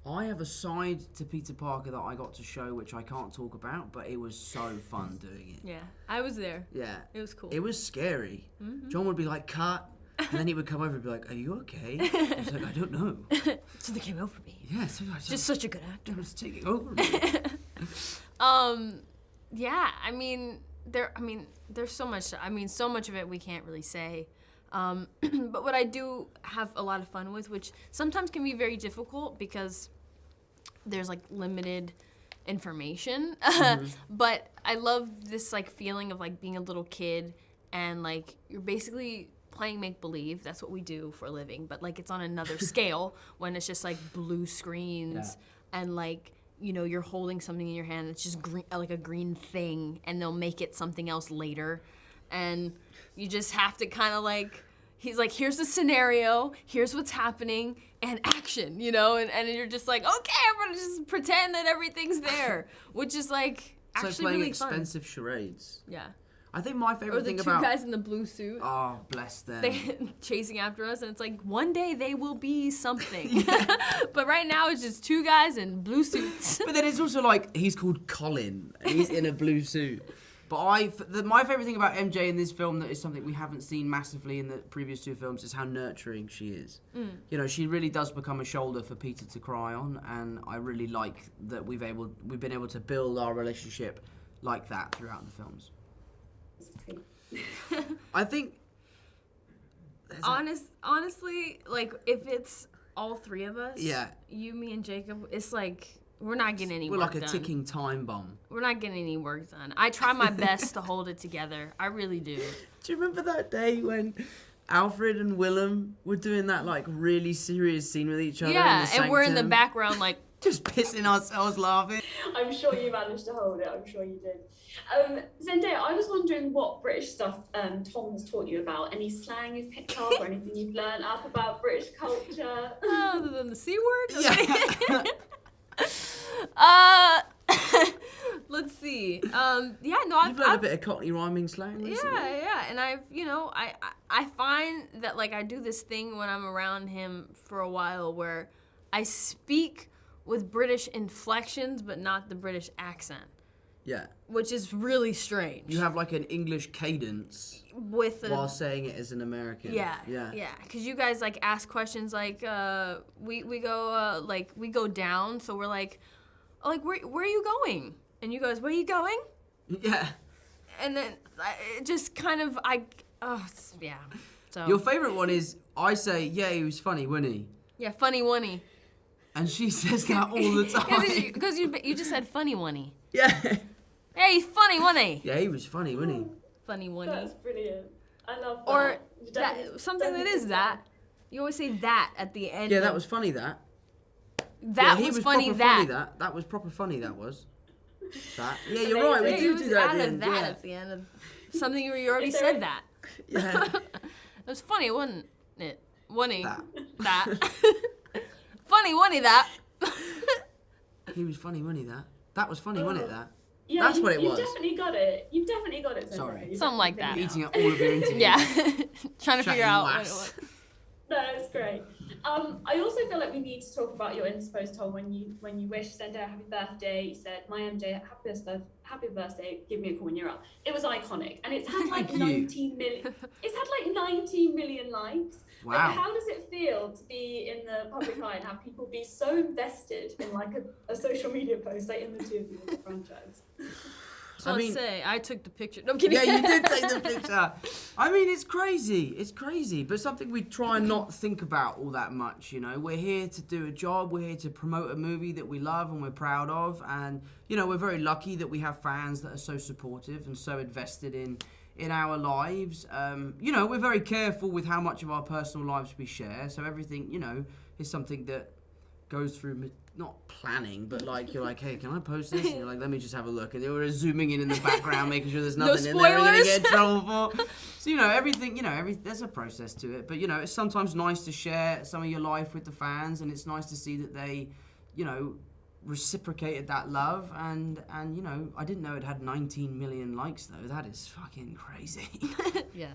I have a side to Peter Parker that I got to show, which I can't talk about, but it was so fun doing it. Yeah, I was there. Yeah. It was cool. It was scary. Mm-hmm. John would be like, cut. And then he would come over and be like, are you okay? I was like, I don't know. Something came over me. Yeah, Just such a good actor. It's taking over me. Yeah, there's so much. So much of it we can't really say. But what I do have a lot of fun with, which sometimes can be very difficult because there's like limited information. But I love this like feeling of like being a little kid and like you're basically playing make-believe. That's what we do for a living, but like it's on another scale when it's just like blue screens and like, you know, you're holding something in your hand that's just green, like a green thing, and they'll make it something else later. And you just have to kind of like, he's like, here's the scenario, here's what's happening, and action, you know? And you're just like, okay, I'm gonna just pretend that everything's there, which is like It's actually like playing really expensive charades. fun. Yeah. I think my favorite thing about... Or the two guys in the blue suit. Oh, bless them. They chasing after us, and it's like, one day they will be something. But right now, it's just two guys in blue suits. But then it's also like, he's called Colin, and he's in a blue suit. But my favorite thing about MJ in this film that is something we haven't seen massively in the previous two films is how nurturing she is. You know, she really does become a shoulder for Peter to cry on, and I really like that we've been able to build our relationship like that throughout the films. I think honestly, like if it's all three of us, you, me, and Jacob, it's like we're not getting any work done. We're like a ticking time bomb. We're not getting any work done. I try my best to hold it together. I really do. Do you remember that day when Alfred and Willem were doing that like really serious scene with each other? Yeah, in the sanctum? And we're in the background like just pissing ourselves laughing. I'm sure you managed to hold it. I'm sure you did. Zendaya, I was wondering what British stuff Tom has taught you about. Any slang you've picked up or anything you've learned up about British culture? Other than the C word? Yeah. Let's see. You've learned a bit of Cockney rhyming slang recently. Yeah, and I find that like I do this thing when I'm around him for a while where I speak with British inflections but not the British accent. Yeah. Which is really strange. You have like an English cadence while saying it as an American. Yeah. Because you guys like ask questions like we go down, so we're like where are you going? And you guys, where are you going? Yeah. And then it just kind of yeah. So your favorite one is I say, yeah, he was funny, wasn't he? Yeah, funny one-y. And she says that all the time. Because you just said funny one-y. Yeah. Hey, he's funny one-y. Yeah, he was funny, wasn't he? Funny one-y. That's brilliant. I love that. Or something that is that. You always say that at the end. Yeah, that was funny, that. That was funny, that. That was proper funny, that was. That. Yeah, you're right, we do that at the end. Of something you already said that. Yeah. It was funny, wasn't it? One-y. That. Funny one-y, that. He was funny, wasn't he, that? That was funny, wasn't it, that? Yeah, that's what it was. You've definitely got it. You've definitely got it. Sorry. Something like that. Eating up all of your interviews. Yeah. Trying to figure out what it was. That's great. I also feel like we need to talk about your inspo, Tom, when you wish Zendaya happy birthday. You said, my MJ, happy birthday, give me a call when you're up. It was iconic. And it's had like 19 million. It's had like 19 million likes. Wow. Like, how does it feel to be in the public eye and have people be so invested in like a social media post, like in the two of you in the franchise? So I took the picture. No, I'm kidding. Yeah, you did take the picture. I mean, it's crazy. It's crazy, but something we try and not think about all that much, you know. We're here to do a job. We're here to promote a movie that we love and we're proud of. And, you know, we're very lucky that we have fans that are so supportive and so invested in our lives. You know, we're very careful with how much of our personal lives we share. So everything, you know, is something that goes through not planning, but like you're like, hey, can I post this? And you're like, let me just have a look. And they were zooming in the background, making sure there's nothing in there we're gonna get in trouble for. So you know, everything, you know, there's a process to it. But you know, it's sometimes nice to share some of your life with the fans, and it's nice to see that they, you know, reciprocated that love. And you know, I didn't know it had 19 million likes though. That is fucking crazy. Yeah.